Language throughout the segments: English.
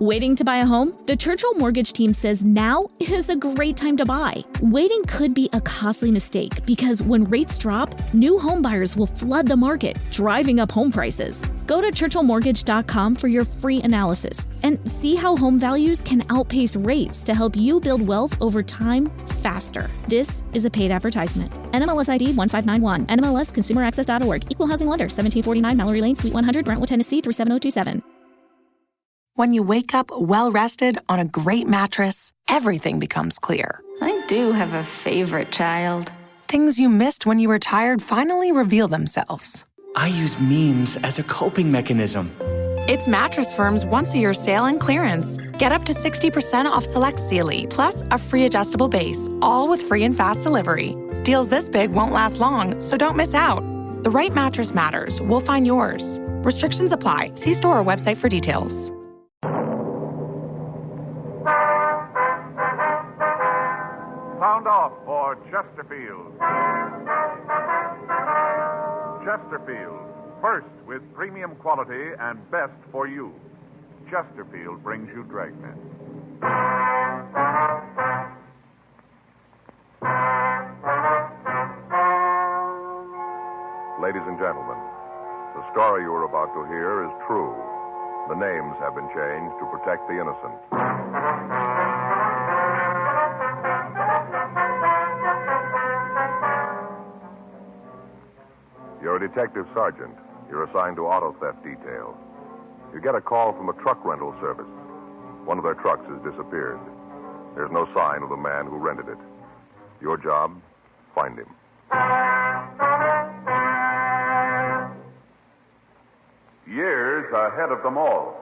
Waiting to buy a home? The Churchill Mortgage team says now is a great time to buy. Waiting could be a costly mistake because when rates drop, new home buyers will flood the market, driving up home prices. Go to churchillmortgage.com for your free analysis and see how home values can outpace rates to help you build wealth over time faster. This is a paid advertisement. NMLS ID 1591. NMLSconsumeraccess.org. Equal housing lender. 1749 Mallory Lane, Suite 100, Brentwood, Tennessee 37027. When you wake up well-rested on a great mattress, everything becomes clear. I do have a favorite child. Things you missed when you were tired finally reveal themselves. I use memes as a coping mechanism. It's Mattress Firm's once-a-year sale and clearance. Get up to 60% off select Sealy, plus a free adjustable base, all with free and fast delivery. Deals this big won't last long, so don't miss out. The right mattress matters. We'll find yours. Restrictions apply. See store or website for details. Sound off for Chesterfield. Chesterfield, first with premium quality and best for you. Chesterfield brings you Dragnet. Ladies and gentlemen, the story you are about to hear is true. The names have been changed to protect the innocent. You're a detective sergeant. You're assigned to auto theft detail. You get a call from a truck rental service. One of their trucks has disappeared. There's no sign of the man who rented it. Your job, find him. Years ahead of them all.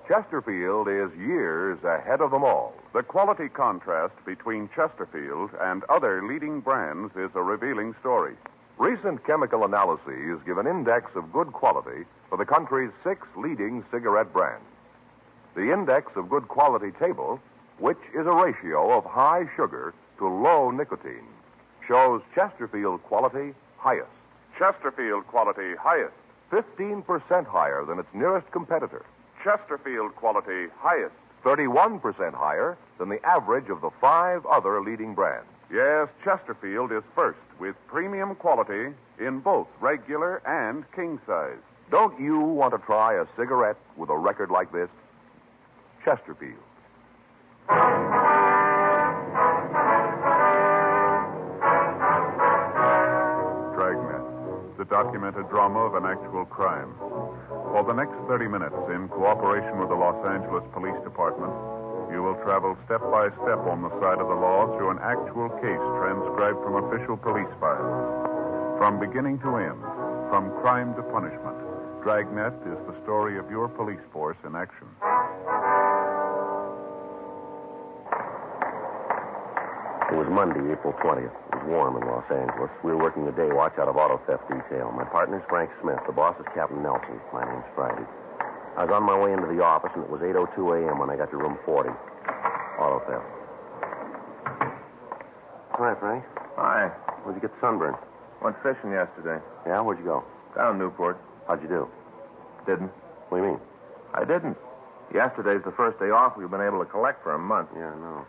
Chesterfield is years ahead of them all. The quality contrast between Chesterfield and other leading brands is a revealing story. Recent chemical analyses give an index of good quality for the country's 6 leading cigarette brands. The index of good quality table, which is a ratio of high sugar to low nicotine, shows Chesterfield quality highest. Chesterfield quality highest. 15% higher than its nearest competitor. Chesterfield quality highest. 31% higher than the average of the 5 other leading brands. Yes, Chesterfield is first with premium quality in both regular and king size. Don't you want to try a cigarette with a record like this? Chesterfield. Dragnet, the documented drama of an actual crime. For the next 30 minutes, in cooperation with the Los Angeles Police Department, you will travel step by step on the side of the law through an actual case transcribed from official police files. From beginning to end, from crime to punishment, Dragnet is the story of your police force in action. It was Monday, April 20th. It was warm in Los Angeles. We were working the day watch out of auto theft detail. My partner's Frank Smith. The boss is Captain Nelson. My name's Friday. I was on my way into the office, and it was 8:02 a.m. when I got to room 40. Auto theft. Hi, Frank. Hi. Where'd you get the sunburn? Went fishing yesterday. Yeah? Where'd you go? Down Newport. How'd you do? Didn't. What do you mean? I didn't. Yesterday's the first day off we've been able to collect for a month. Yeah, I know.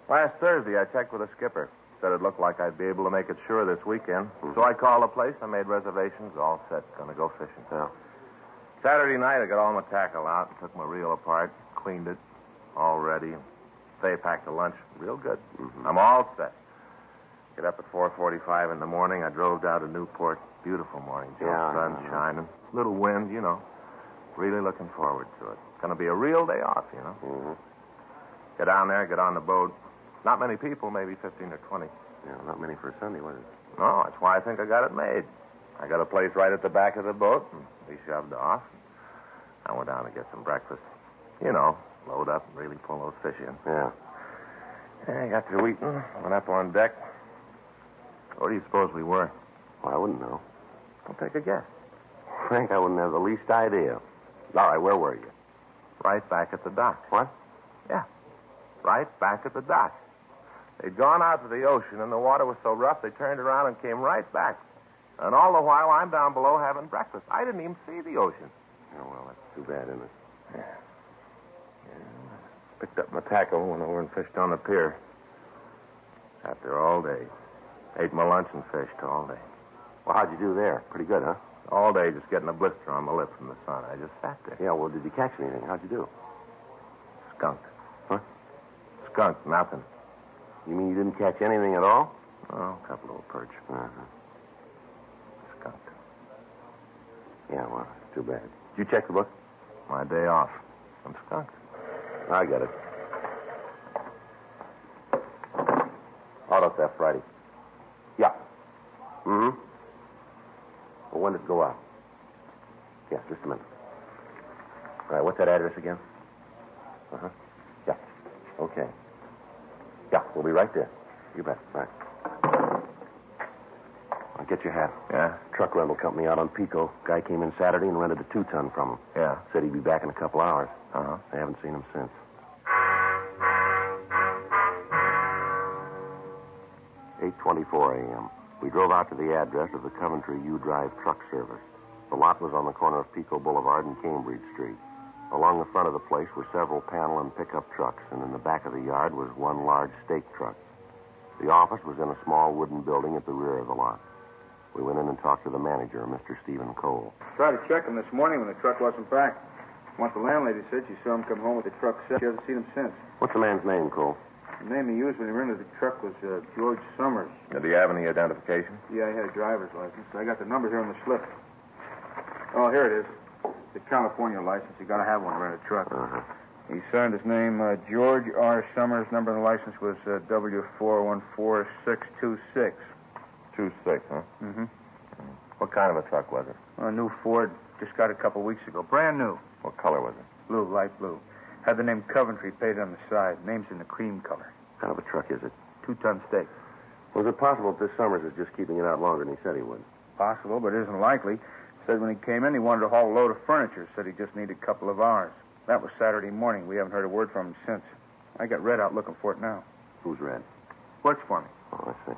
Last Thursday, I checked with the skipper. Said it looked like I'd be able to make it sure this weekend. So I called the place. I made reservations. All set. Gonna go fishing. Yeah. Saturday night, I got all my tackle out and took my reel apart, cleaned it, all ready. They packed the lunch real good. Mm-hmm. I'm all set. Get up at 4:45 in the morning. I drove down to Newport. Beautiful morning, Joe. Yeah, Sun shining. Little wind, you know. Really looking forward to it. Gonna be a real day off, you know. Mm-hmm. Get down there, get on the boat. Not many people, maybe 15 or 20. Yeah, not many for a Sunday, was it? No, that's why I think I got it made. I got a place right at the back of the boat, and we shoved off. I went down to get some breakfast. You know, load up and really pull those fish in. Yeah. I got through eating, went up on deck. Where do you suppose we were? Well, I wouldn't know. I'll take a guess. Frank, I wouldn't have the least idea. All right, where were you? Right back at the dock. What? Yeah, right back at the dock. They'd gone out to the ocean, and the water was so rough, they turned around and came right back. And all the while, I'm down below having breakfast. I didn't even see the ocean. Oh, well, that's too bad, isn't it? Yeah. Picked up my tackle, went over and fished on the pier. Sat there all day. Ate my lunch and fished all day. Well, how'd you do there? Pretty good, huh? All day just getting a blister on my lip from the sun. I just sat there. Yeah, well, did you catch anything? How'd you do? Skunk. Huh? Skunk, nothing. You mean you didn't catch anything at all? Oh, a couple of perch. Uh-huh. Skunk. Yeah, well, it's too bad. Did you check the book? My day off. I'm skunked. I got it. Auto theft Friday. Yeah. Mm-hmm. Well, when did it go out? Yeah, just a minute. All right, what's that address again? Uh-huh. Yeah. Okay. Yeah, we'll be right there. You bet. Right. I'll get your hat. Yeah? Truck rental company out on Pico. Guy came in Saturday and rented a 2-ton from him. Yeah. Said he'd be back in a couple hours. Uh-huh. I haven't seen him since. 8:24 a.m. We drove out to the address of the Coventry U-Drive truck service. The lot was on the corner of Pico Boulevard and Cambridge Street. Along the front of the place were several panel and pickup trucks, and in the back of the yard was one large stake truck. The office was in a small wooden building at the rear of the lot. We went in and talked to the manager, Mr. Stephen Cole. Tried to check him this morning when the truck wasn't back. Once the landlady said she saw him come home with the truck set. She hasn't seen him since. What's the man's name, Cole? The name he used when he rented the truck was George Summers. Did he have any identification? Yeah, he had a driver's license. I got the number here on the slip. Oh, here it is. The California license. You got to have one to rent a truck. Uh-huh. He signed his name, George R. Summers. Number on the license was W414626. 26, huh? Mm-hmm. What kind of a truck was it? A new Ford. Just got it a couple weeks ago. Brand new. What color was it? Blue, light blue. Had the name Coventry painted on the side. Name's in the cream color. What kind of a truck is it? 2-ton stake. Was it possible that this Summers is just keeping it out longer than he said he would? Possible, but it isn't likely. Said when he came in, he wanted to haul a load of furniture. Said he just needed a couple of hours. That was Saturday morning. We haven't heard a word from him since. I got Red out looking for it now. Who's Red? Works for me. Oh, I see.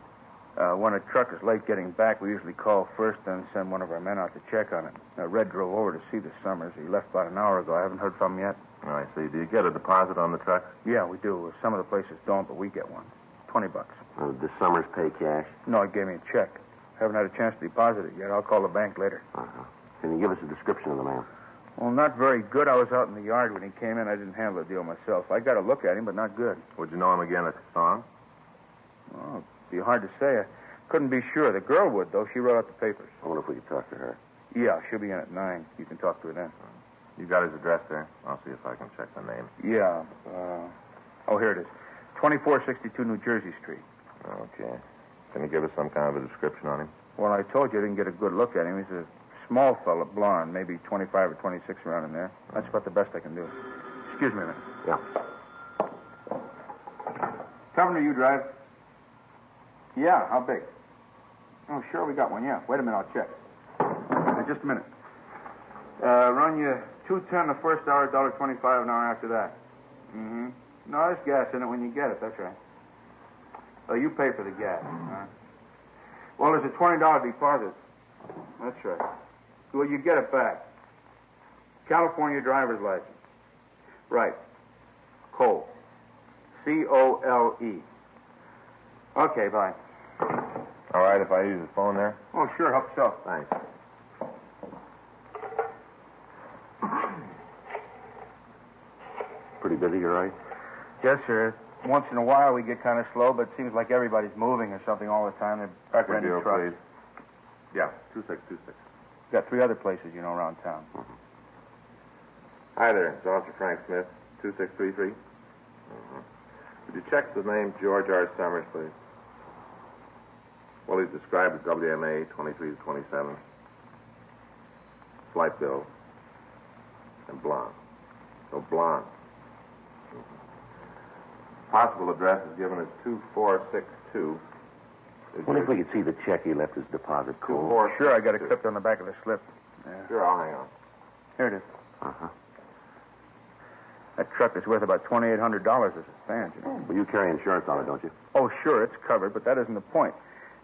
When a truck is late getting back, we usually call first, then send one of our men out to check on it. Red drove over to see the Summers. He left about an hour ago. I haven't heard from him yet. Oh, I see. Do you get a deposit on the truck? Yeah, we do. Some of the places don't, but we get one. $20. Does Summers pay cash? No, he gave me a check. Haven't had a chance to deposit it yet. I'll call the bank later. Uh-huh. Can you give us a description of the man? Well, not very good. I was out in the yard when he came in. I didn't handle the deal myself. I got a look at him, but not good. Would you know him again at the song? Oh, it'd be hard to say. I couldn't be sure. The girl would, though. She wrote out the papers. I wonder if we could talk to her. Yeah, she'll be in at 9. You can talk to her then. You got his address there? I'll see if I can check the name. Yeah. Here it is. 2462 New Jersey Street. Okay. Can you give us some kind of a description on him? Well, I told you I didn't get a good look at him. He's a small fella, blonde, maybe 25 or 26 around in there. That's about the best I can do. Excuse me a minute. Yeah. Coventry U-Drive. Yeah, how big? Oh, sure, we got one, yeah. Wait a minute, I'll check. Just a minute. Run you 210 the first hour, $1.25 an hour after that. Mm-hmm. No, there's gas in it when you get it, that's right. Oh, you pay for the gas. Well, there's a $20 deposit. That's right. Well, you get it back. California driver's license. Right. Cole. C-O-L-E. Okay, bye. All right, if I use the phone there? Oh, sure, hope so. Thanks. Pretty busy, all right? Yes, sir. Once in a while we get kind of slow, but it seems like everybody's moving or something all the time. They're Record renting deal, trucks. please. Yeah, 2626. Got 3 other places, around town. Mm-hmm. Hi there. It's Officer Frank Smith, 2633. Would you check the name George R. Summers, please? Well, he's described as WMA 23 to 27. Slight build. And blonde. So blonde. Possible address is given as 2462. I wonder if we could see the check he left his deposit, Cole. Sure, I got it clipped on the back of the slip. Yeah. Sure, I'll hang on. Here it is. Uh-huh. That truck is worth about $2,800 as it stands, Well, you carry insurance on it, don't you? Oh, sure, it's covered, but that isn't the point.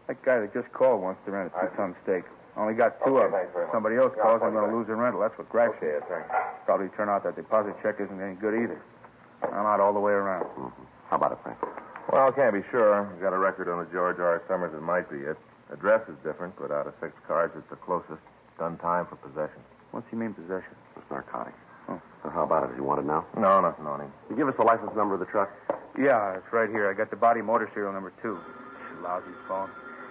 That guy that just called wants to rent a 2-ton stake. Only got 2 of them. thanks very much. Somebody else Yeah, calls, I'll I'm going call to you lose the rental. That's what gripes me. thanks. Probably turn out that deposit check isn't any good either. I'm out all the way around. Mm-hmm. How about it, Frank? Well, can't be sure. We've got a record on the George R. Summers. It might be it. Address is different, but out of 6 cards, it's the closest. Done time for possession. What's he mean, possession? It's narcotics. Oh. So how about it? Does he want it now? No, nothing on him. You give us the license number of the truck? Yeah, it's right here. I got the body motor serial number 2. Lousy phone.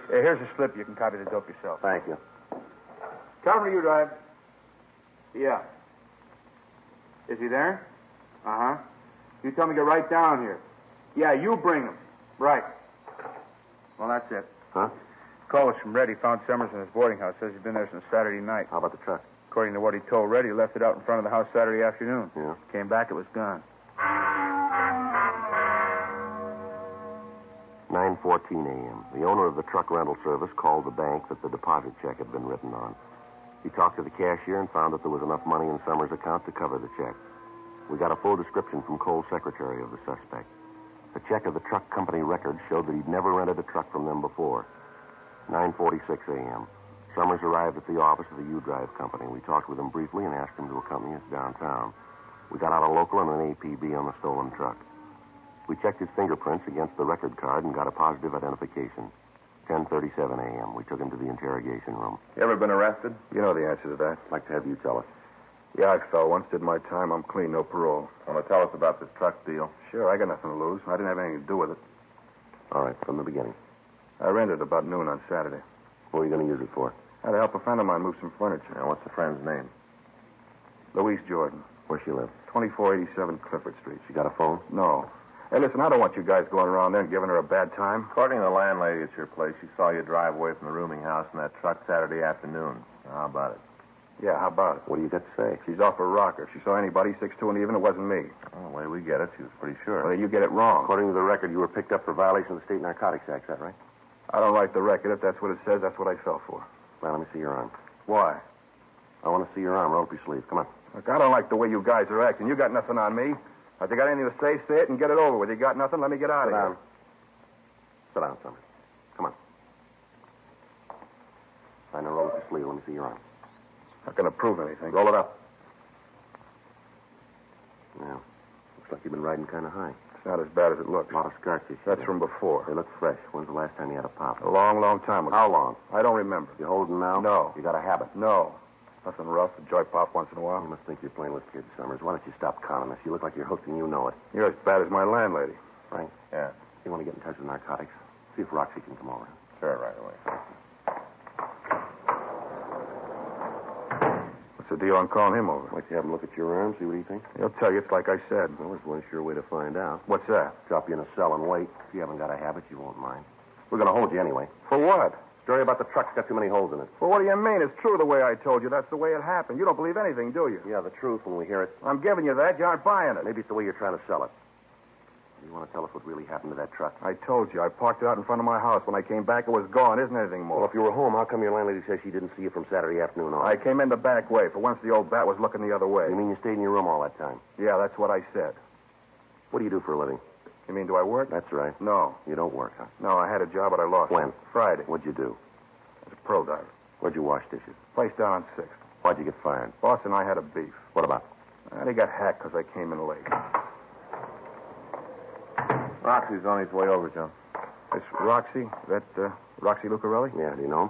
Here's a slip. You can copy the dope yourself. Thank you. Cover, you drive. Yeah. Is he there? Uh-huh. You tell me to get right down here. Yeah, you bring him. Right. Well, that's it. Huh? Call was from Red. He found Summers in his boarding house. Says he's been there since Saturday night. How about the truck? According to what he told Red, he left it out in front of the house Saturday afternoon. Yeah. Came back, it was gone. 9:14 a.m. The owner of the truck rental service called the bank that the deposit check had been written on. He talked to the cashier and found that there was enough money in Summers' account to cover the check. We got a full description from Cole's secretary of the suspect. The check of the truck company records showed that he'd never rented a truck from them before. 9:46 a.m. Summers arrived at the office of the U-Drive company. We talked with him briefly and asked him to accompany us downtown. We got out a local and an APB on the stolen truck. We checked his fingerprints against the record card and got a positive identification. 10:37 a.m. We took him to the interrogation room. You ever been arrested? You know the answer to that. I'd like to have you tell us. Yeah, I fell once, did my time. I'm clean, no parole. Want to tell us about this truck deal? Sure, I got nothing to lose. I didn't have anything to do with it. All right, from the beginning. I rented about noon on Saturday. What are you going to use it for? I had to help a friend of mine move some furniture. Now, what's the friend's name? Louise Jordan, Where she live? 2487 Clifford Street. She got a phone? No. Hey, listen, I don't want you guys going around there and giving her a bad time. According to the landlady at your place, she saw you drive away from the rooming house in that truck Saturday afternoon. Now, how about it? Yeah, how about it? What do you got to say? She's off her rocker. If she saw anybody 6'2" and even, it wasn't me. Well, the way we get it, she was pretty sure. Well, you get it wrong. According to the record, you were picked up for violation of the State Narcotics Act, is that right? I don't write the record. If that's what it says, that's what I fell for. Well, let me see your arm. Why? I want to see your arm. Roll up your sleeve. Come on. Look, I don't like the way you guys are acting. You got nothing on me. If you got anything to say it and get it over with. You got nothing, let me get out of here. Sit down, Summers. Come on. I know, roll up your sleeve. Let me see your arm. Not going to prove anything. Roll it up. Yeah. Looks like you've been riding kind of high. It's not as bad as it looks. A lot of scars tissue. That's from before. They look fresh. When's the last time you had a pop? A long, long time ago. How long? I don't remember. You holding now? No. You got a habit? No. Nothing rough. A joy pop once in a while. You must think you're playing with kids, Summers. Why don't you stop conning us? You look like you're hooked and you know it. You're as bad as my landlady. Frank? Yeah. You want to get in touch with narcotics? See if Roxy can come over. Sure, right away. What's the deal on calling him over? I'd like to have him look at your arm, see what he thinks. He'll tell you. It's like I said. Well, there's one sure way to find out. What's that? Drop you in a cell and wait. If you haven't got a habit, you won't mind. We're going to hold you anyway. For what? Story about the truck's got too many holes in it. Well, what do you mean? It's true the way I told you. That's the way it happened. You don't believe anything, do you? Yeah, the truth when we hear it. I'm giving you that. You aren't buying it. Maybe it's the way you're trying to sell it. You want to tell us what really happened to that truck? I told you. I parked it out in front of my house. When I came back, it was gone. Isn't anything more. Well, if you were home, how come your landlady says she didn't see you from Saturday afternoon on? I came in the back way. For once, the old bat was looking the other way. You mean you stayed in your room all that time? Yeah, that's what I said. What do you do for a living? You mean, do I work? That's right. No. You don't work, huh? No, I had a job, but I lost When? it. Friday. What'd you do? I was a pro diver. Where'd you wash dishes? Place down on 6th. Why'd you get fired? Boss and I had a beef. What about? And he got hacked because I came in late. Roxy's on his way over, Joe. This Roxy, that Roxy Lucarelli? Yeah, do you know him?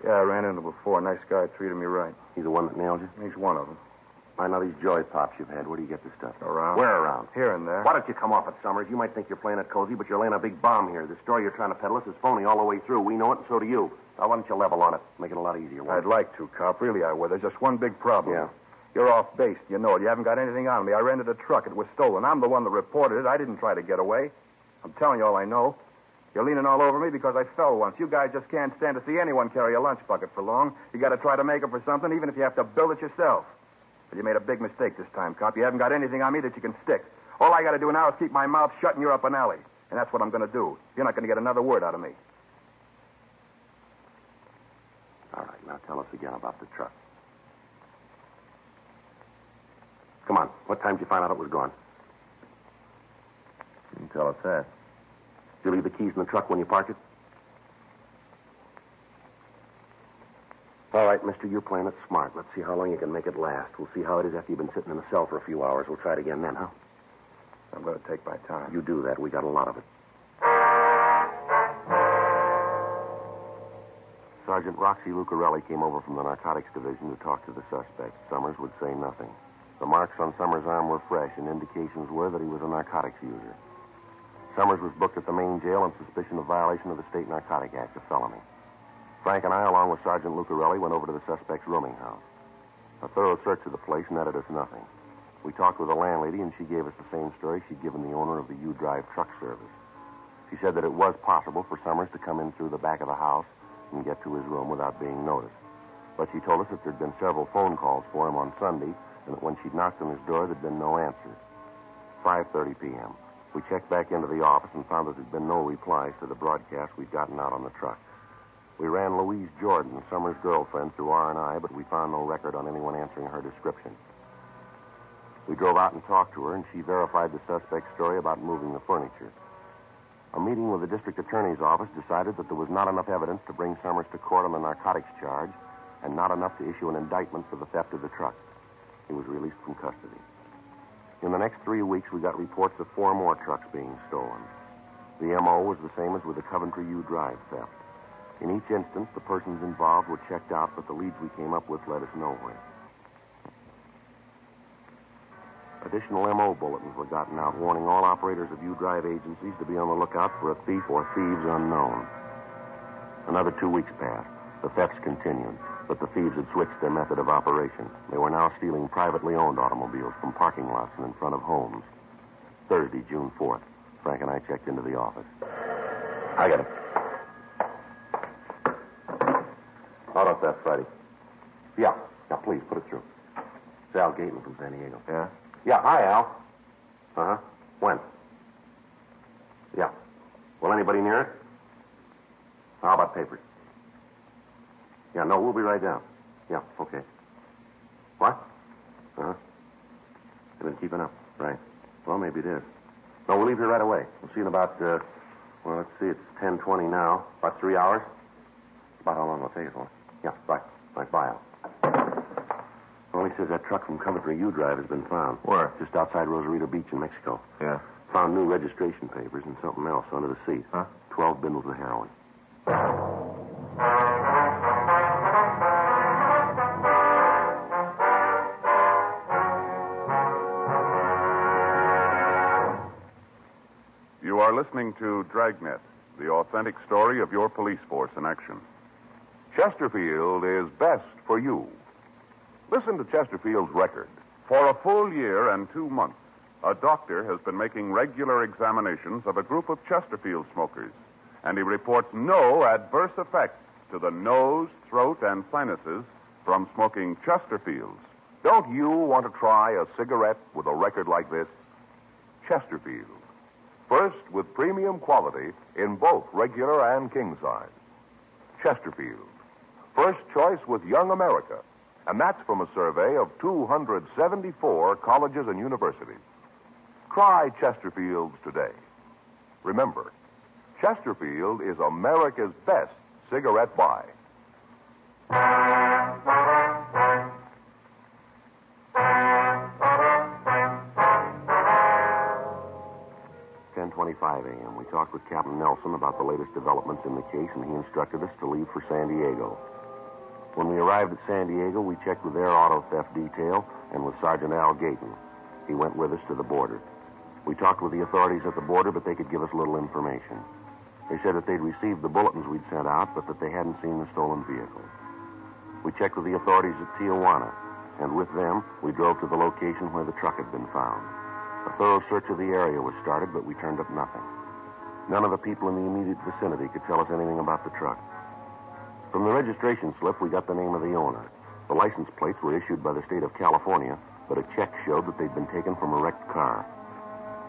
Yeah, I ran into him before. Nice guy, treated me right. He's the one that nailed you? He's one of them. I know these joy pops you've had. Where do you get this stuff? Around. Where around? Here and there. Why don't you come off it, Summers? You might think you're playing it cozy, but you're laying a big bomb here. The story you're trying to peddle us is phony all the way through. We know it, and so do you. Now, why don't you level on it? Make it a lot easier. I'd like to, cop. Really, I would. There's just one big problem. Yeah. You're off base. You know it. You haven't got anything on me. I rented a truck. It was stolen. I'm the one that reported it. I didn't try to get away. I'm telling you all I know. You're leaning all over me because I fell once. You guys just can't stand to see anyone carry a lunch bucket for long. You got to try to make up for something, even if you have to build it yourself. But you made a big mistake this time, cop. You haven't got anything on me that you can stick. All I got to do now is keep my mouth shut and you're up an alley. And that's what I'm going to do. You're not going to get another word out of me. All right, now tell us again about the truck. Come on. What time did you find out it was gone? You can tell us that. Did you leave the keys in the truck when you parked it? All right, mister, you're playing it smart. Let's see how long you can make it last. We'll see how it is after you've been sitting in the cell for a few hours. We'll try it again then, huh? I'm going to take my time. You do that. We got a lot of it. Sergeant Roxy Lucarelli came over from the narcotics division to talk to the suspect. Summers would say nothing. The marks on Summers' arm were fresh, and indications were that he was a narcotics user. Summers was booked at the main jail on suspicion of violation of the State Narcotic Act, a felony. Frank and I, along with Sergeant Lucarelli, went over to the suspect's rooming house. A thorough search of the place netted us nothing. We talked with the landlady, and she gave us the same story she'd given the owner of the U-Drive truck service. She said that it was possible for Summers to come in through the back of the house and get to his room without being noticed. But she told us that there'd been several phone calls for him on Sunday, and that when she'd knocked on his door, there'd been no answer. 5:30 p.m. We checked back into the office and found that there'd been no replies to the broadcast we'd gotten out on the truck. We ran Louise Jordan, Summers' girlfriend, through R&I, but we found no record on anyone answering her description. We drove out and talked to her, and she verified the suspect's story about moving the furniture. A meeting with the district attorney's office decided that there was not enough evidence to bring Summers to court on the narcotics charge and not enough to issue an indictment for the theft of the truck. He was released from custody. In the next 3 weeks, we got reports of 4 more trucks being stolen. The M.O. was the same as with the Coventry U-Drive theft. In each instance, the persons involved were checked out, but the leads we came up with led us nowhere. Additional M.O. bulletins were gotten out warning all operators of U-Drive agencies to be on the lookout for a thief or thieves unknown. Another 2 weeks passed. The thefts continued, but the thieves had switched their method of operation. They were now stealing privately owned automobiles from parking lots and in front of homes. Thursday, June 4th, Frank and I checked into the office. I got it. Auto theft Friday. Yeah, please, put it through. It's Al Gaten from San Diego. Yeah? Yeah, hi, Al. Uh-huh. When? Yeah. Well, anybody near it? How about papers? Yeah, no, we'll be right down. Yeah, okay. What? Uh-huh. They've been keeping up. Right. Well, maybe it is. No, we'll leave here right away. We'll see you in about, let's see, it's 10:20 now. About 3 hours? About how long it'll take us, won't it? Yeah, right. Right, bye, Al. Well, he says that truck from Coventry U-Drive has been found. Where? Just outside Rosarito Beach in Mexico. Yeah. Found new registration papers and something else under the seat. Huh? 12 bundles of heroin. You are listening to Dragnet, the authentic story of your police force in action. Chesterfield is best for you. Listen to Chesterfield's record. For a full year and 2 months, a doctor has been making regular examinations of a group of Chesterfield smokers, and he reports no adverse effects to the nose, throat, and sinuses from smoking Chesterfields. Don't you want to try a cigarette with a record like this? Chesterfield. First with premium quality in both regular and king size. Chesterfield. First choice with Young America. And that's from a survey of 274 colleges and universities. Try Chesterfields today. Remember, Chesterfield is America's best cigarette buy. 10:25 a.m. We talked with Captain Nelson about the latest developments in the case, and he instructed us to leave for San Diego. When we arrived at San Diego, we checked with their auto theft detail and with Sergeant Al Gaten. He went with us to the border. We talked with the authorities at the border, but they could give us little information. They said that they'd received the bulletins we'd sent out, but that they hadn't seen the stolen vehicle. We checked with the authorities at Tijuana, and with them, we drove to the location where the truck had been found. A thorough search of the area was started, but we turned up nothing. None of the people in the immediate vicinity could tell us anything about the truck. From the registration slip, we got the name of the owner. The license plates were issued by the state of California, but a check showed that they'd been taken from a wrecked car.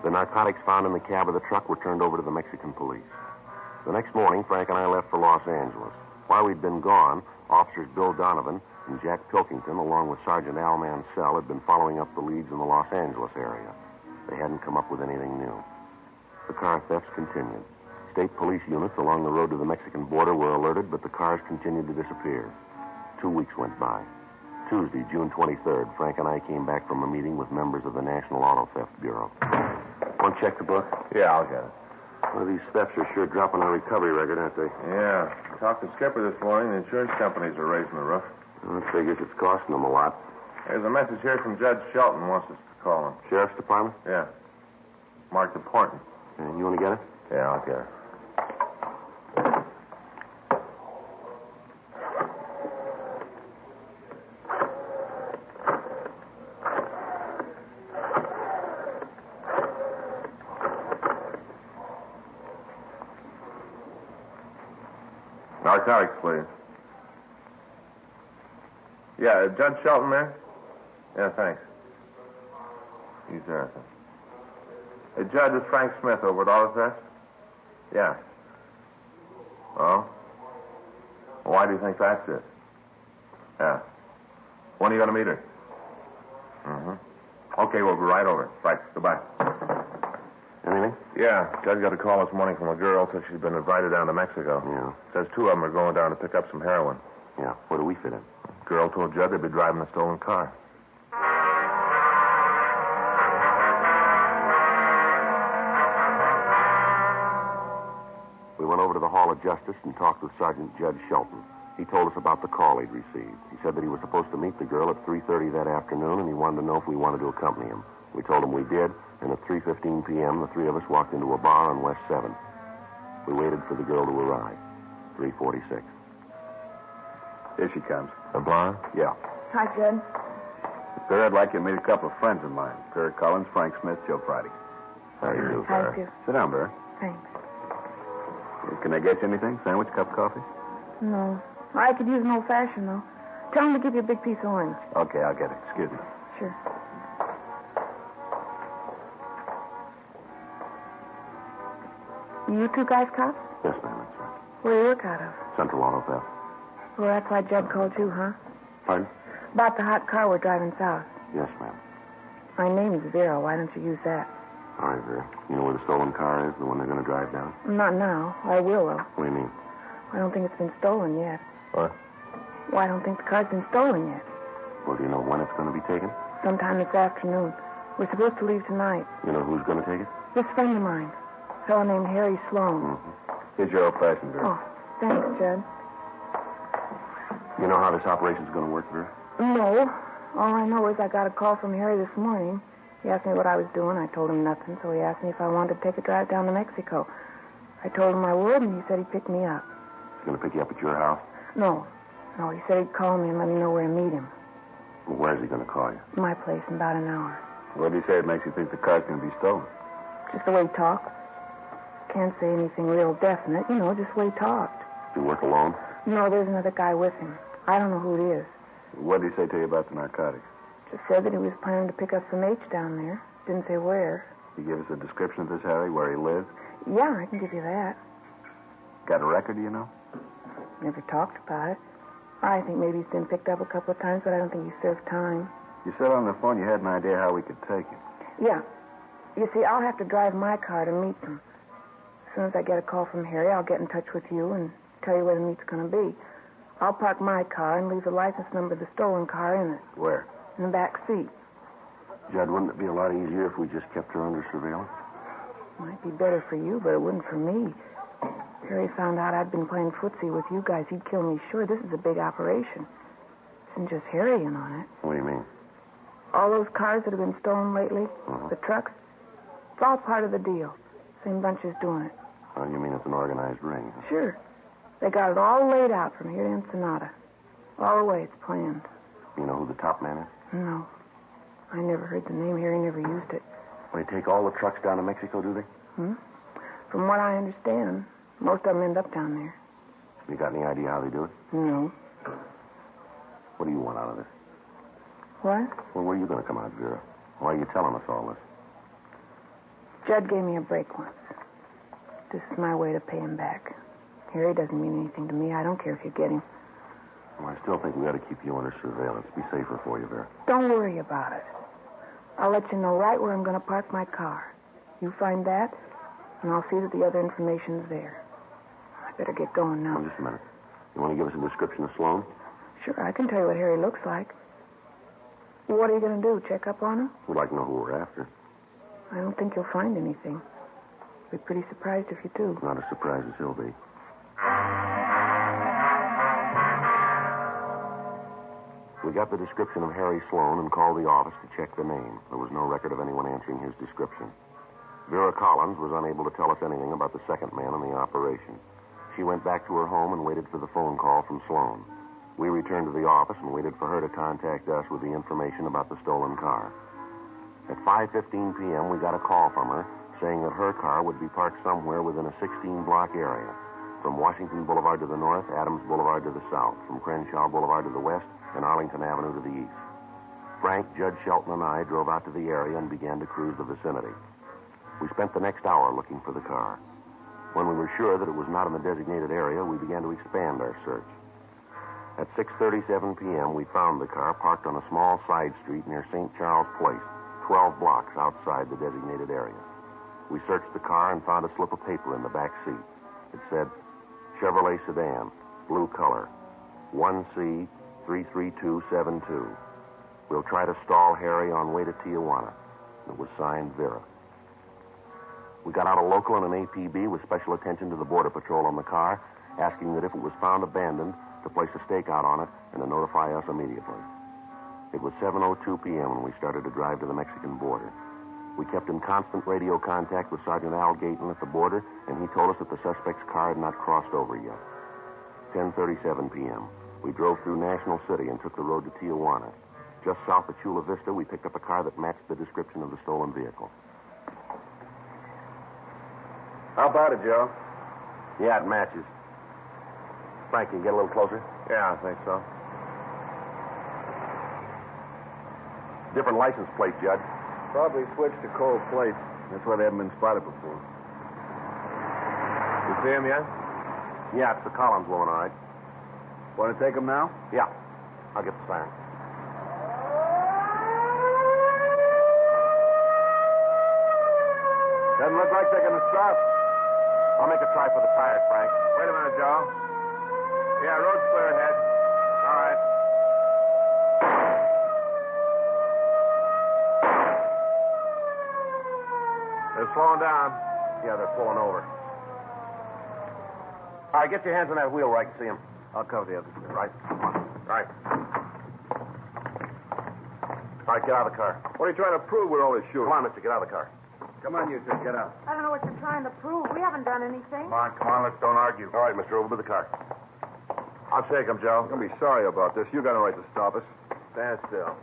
The narcotics found in the cab of the truck were turned over to the Mexican police. The next morning, Frank and I left for Los Angeles. While we'd been gone, officers Bill Donovan and Jack Pilkington, along with Sergeant Al Mansell, had been following up the leads in the Los Angeles area. They hadn't come up with anything new. The car thefts continued. State police units along the road to the Mexican border were alerted, but the cars continued to disappear. 2 weeks went by. Tuesday, June 23rd, Frank and I came back from a meeting with members of the National Auto Theft Bureau. Want to check the book? Yeah, I'll get it. Well, these thefts are sure dropping our recovery record, aren't they? Yeah. Talked to Skipper this morning. The insurance companies are raising the roof. Well, it figures it's costing them a lot. There's a message here from Judge Shelton. Wants us to call him. Sheriff's Department? Yeah. Marked important. You want to get it? Yeah, I'll get it. Narcotics, please. Yeah, Judge Shelton there? Yeah, thanks. He's there. Hey, Judge, it's Frank Smith over at Autofest? Yeah. Oh? Well, why do you think that's it? Yeah. When are you going to meet her? Mm-hmm. Okay, we'll be right over. Right, goodbye. Anything? Yeah, Judge got a call this morning from a girl. Says she's been invited down to Mexico. Yeah. Says two of them are going down to pick up some heroin. Yeah. Where do we fit in? Girl told Judge they'd be driving a stolen car. We went over to the Hall of Justice and talked with Sergeant Judge Shelton. He told us about the call he'd received. He said that he was supposed to meet the girl at 3:30 that afternoon, and he wanted to know if we wanted to accompany him. We told him we did, and at 3:15 p.m., the three of us walked into a bar on West 7th. We waited for the girl to arrive. 3:46. Here she comes. The blonde? Yeah. Hi, Jed. Sir, I'd like you to meet a couple of friends of mine. Barry Collins, Frank Smith, Joe Friday. How do you do, How sir? do you? Sit down, Barry. Thanks. Can I get you anything? Sandwich, cup of coffee? No. I could use an old-fashioned, though. Tell him to give you a big piece of orange. Okay, I'll get it. Excuse me. Sure. You two guys cops? Yes, ma'am, that's right. Where do you work out of? Central Auto Theft. Well, that's why Jed called you, huh? Pardon? About the hot car we're driving south. Yes, ma'am. My name's Vera. Why don't you use that? All right, Vera. You know where the stolen car is, the one they're going to drive down? Not now. I will, though. What do you mean? I don't think it's been stolen yet. What? Well, I don't think the car's been stolen yet. Well, do you know when it's going to be taken? Sometime this afternoon. We're supposed to leave tonight. You know who's going to take it? This friend of mine. A fellow named Harry Sloan. Here's your old-fashioned, Vera. Oh, thanks, Jed. You know how this operation's going to work, Vera? No. All I know is I got a call from Harry this morning. He asked me what I was doing. I told him nothing, so he asked me if I wanted to take a drive down to Mexico. I told him I would, and he said he'd pick me up. He's going to pick you up at your house? No, he said he'd call me and let me know where to meet him. Well, where's he going to call you? My place in about an hour. What did he say it makes you think the car's going to be stolen? Just the way he talked. Can't say anything real definite, just the way he talked. Do you work alone? No, there's another guy with him. I don't know who it is. What did he say to you about the narcotics? Just said that he was planning to pick up some H down there. Didn't say where. He give us a description of this Harry, where he lives? Yeah, I can give you that. Got a record, do you know? Never talked about it. I think maybe he's been picked up a couple of times, but I don't think he served time. You said on the phone you had an idea how we could take him. Yeah. You see, I'll have to drive my car to meet them. As soon as I get a call from Harry, I'll get in touch with you and tell you where the meet's going to be. I'll park my car and leave the license number of the stolen car in it. Where? In the back seat. Judd, wouldn't it be a lot easier if we just kept her under surveillance? Might be better for you, but it wouldn't for me. Harry found out I'd been playing footsie with you guys. He'd kill me sure. This is a big operation. Isn't just Harry in on it. What do you mean? All those cars that have been stolen lately, the trucks, it's all part of the deal. Same bunch is doing it. Oh, you mean it's an organized ring? Sure. They got it all laid out from here to Ensenada. All the way it's planned. You know who the top man is? No. I never heard the name. Harry never used it. They take all the trucks down to Mexico, do they? From what I understand, most of them end up down there. You got any idea how they do it? No. What do you want out of this? What? Well, where are you going to come out, Vera? Why are you telling us all this? Judd gave me a break once. This is my way to pay him back. Harry doesn't mean anything to me. I don't care if you get him. Well, I still think we ought to keep you under surveillance. Be safer for you, Vera. Don't worry about it. I'll let you know right where I'm going to park my car. You find that, and I'll see that the other information's there. I better get going now. Oh, just a minute. You want to give us a description of Sloan? Sure, I can tell you what Harry looks like. What are you going to do, check up on him? We'd like to know who we're after. I don't think you'll find anything. I'll be pretty surprised if you do. Not as surprised as he'll be. We got the description of Harry Sloan and called the office to check the name. There was no record of anyone answering his description. Vera Collins was unable to tell us anything about the second man in the operation. She went back to her home and waited for the phone call from Sloan. We returned to the office and waited for her to contact us with the information about the stolen car. At 5:15 p.m., we got a call from her saying that her car would be parked somewhere within a 16-block area. From Washington Boulevard to the north, Adams Boulevard to the south, from Crenshaw Boulevard to the west, and Arlington Avenue to the east. Frank, Judge Shelton, and I drove out to the area and began to cruise the vicinity. We spent the next hour looking for the car. When we were sure that it was not in the designated area, we began to expand our search. At 6:37 p.m., we found the car parked on a small side street near St. Charles Place, 12 blocks outside the designated area. We searched the car and found a slip of paper in the back seat. It said, Chevrolet sedan, blue color, 1C33272. We'll try to stall Harry on way to Tijuana. It was signed Vera. We got out a local and an APB with special attention to the Border Patrol on the car, asking that if it was found abandoned, to place a stakeout on it and to notify us immediately. It was 7:02 p.m. when we started to drive to the Mexican border. We kept in constant radio contact with Sergeant Al Gayton at the border, and he told us that the suspect's car had not crossed over yet. 10:37 p.m. We drove through National City and took the road to Tijuana. Just south of Chula Vista, we picked up a car that matched the description of the stolen vehicle. How about it, Joe? Yeah, it matches. Frank, can you get a little closer? Yeah, I think so. Different license plate, Judge. Probably switched to cold plates. That's why they haven't been spotted before. You see him yet? Yeah, it's the Collins woman, all right. Want to take him now? Yeah. I'll get the siren. Doesn't look like they're going to stop. I'll make a try for the tires, Frank. Wait a minute, Joe. Yeah, road's clear ahead. All right. They're slowing down. Yeah, they're pulling over. All right, get your hands on that wheel where I can see them. I'll cover the other. Right. Come on. Right. All right, get out of the car. What are you trying to prove with all this shooting? Come on, mister, get out of the car. Come on, you two, get out. I don't know what you're trying to prove. We haven't done anything. Come on, let's don't argue. All right, mister, over to the car. I'll take him, Joe. You're going to be sorry about this. You got a right to stop us. Stand still.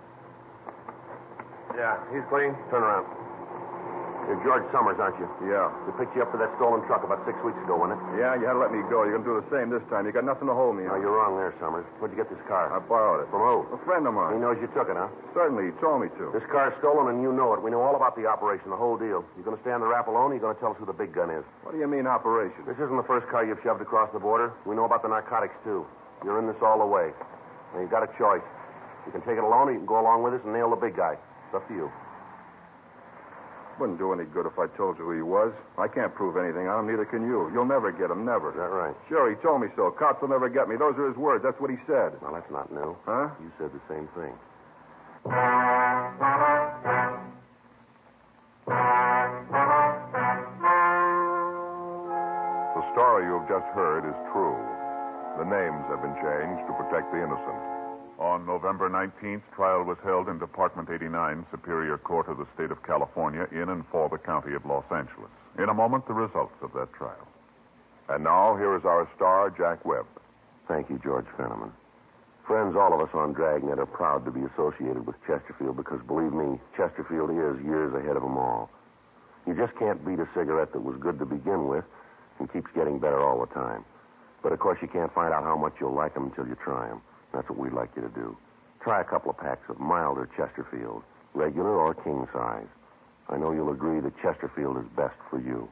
Yeah, he's clean. Turn around. You're George Summers, aren't you? Yeah. We picked you up for that stolen truck about 6 weeks ago, wasn't it? Yeah, you had to let me go. You're going to do the same this time. You got nothing to hold me No, on. you're wrong there, Summers. Where'd you get this car? I borrowed it. From who? A friend of He mine. knows you took it, huh? Certainly, he told me to. This car's stolen, and you know it. We know all about the operation, the whole deal. You going to stay on the rap alone, or you going to tell us who the big gun is? What do you mean, operation? This isn't the first car you've shoved across the border. We know about the narcotics, too. You're in this all the way. Now, you've got a choice. You can take it alone, or you can go along with us and nail the big guy. It's up to you. Wouldn't do any good if I told you who he was. I can't prove anything on him, neither can you. You'll never get him, never. Is that right? Sure, he told me so. Cops will never get me. Those are his words. That's what he said. Well, that's not new. Huh? You said the same thing. The story you have just heard is true. The names have been changed to protect the innocent. On November 19th, trial was held in Department 89, Superior Court of the State of California, in and for the County of Los Angeles. In a moment, the results of that trial. And now, here is our star, Jack Webb. Thank you, George Fenneman. Friends, all of us on Dragnet are proud to be associated with Chesterfield because, believe me, Chesterfield is years ahead of them all. You just can't beat a cigarette that was good to begin with and keeps getting better all the time. But, of course, you can't find out how much you'll like them until you try them. That's what we'd like you to do. Try a couple of packs of milder Chesterfield, regular or king size. I know you'll agree that Chesterfield is best for you.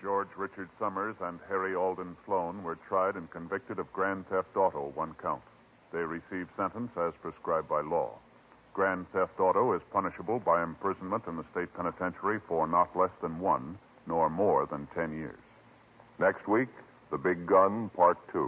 George Richard Summers and Harry Alden Sloan were tried and convicted of grand theft auto, 1 count. They received sentence as prescribed by law. Grand theft auto is punishable by imprisonment in the state penitentiary for not less than 1, nor more than 10 years. Next week, The Big Gun, Part 2.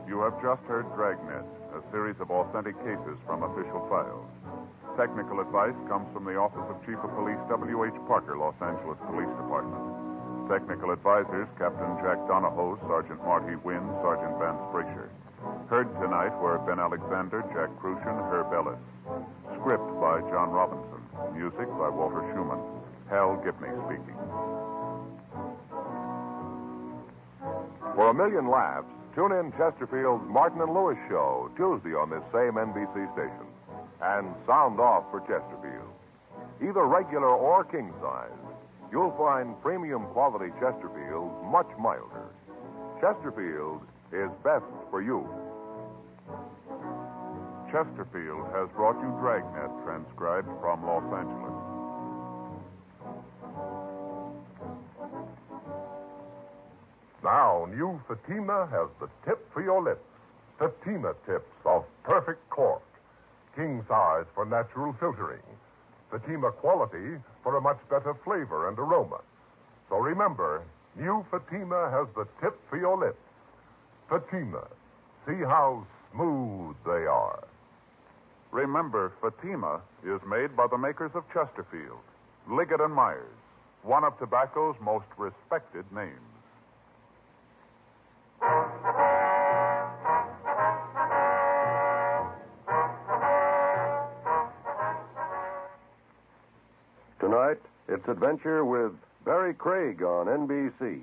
You have just heard Dragnet, a series of authentic cases from official files. Technical advice comes from the Office of Chief of Police W.H. Parker, Los Angeles Police Department. Technical advisors, Captain Jack Donahoe, Sergeant Marty Wynn, Sergeant Vance Brasher. Heard tonight were Ben Alexander, Jack Crucian, Herb Ellis. Script by John Robinson. Music by Walter Schumann. Hal Gibney speaking. For a million laughs, tune in Chesterfield's Martin and Lewis show Tuesday on this same NBC station. And sound off for Chesterfield. Either regular or king size, you'll find premium quality Chesterfield much milder. Chesterfield is best for you. Chesterfield has brought you Dragnet, transcribed from Los Angeles. Now, new Fatima has the tip for your lips. Fatima tips of perfect cork. King size for natural filtering. Fatima quality for a much better flavor and aroma. So remember, new Fatima has the tip for your lips. Fatima. See how smooth they are. Remember, Fatima is made by the makers of Chesterfield, Liggett and Myers, one of tobacco's most respected names. Tonight, it's adventure with Barry Craig on NBC.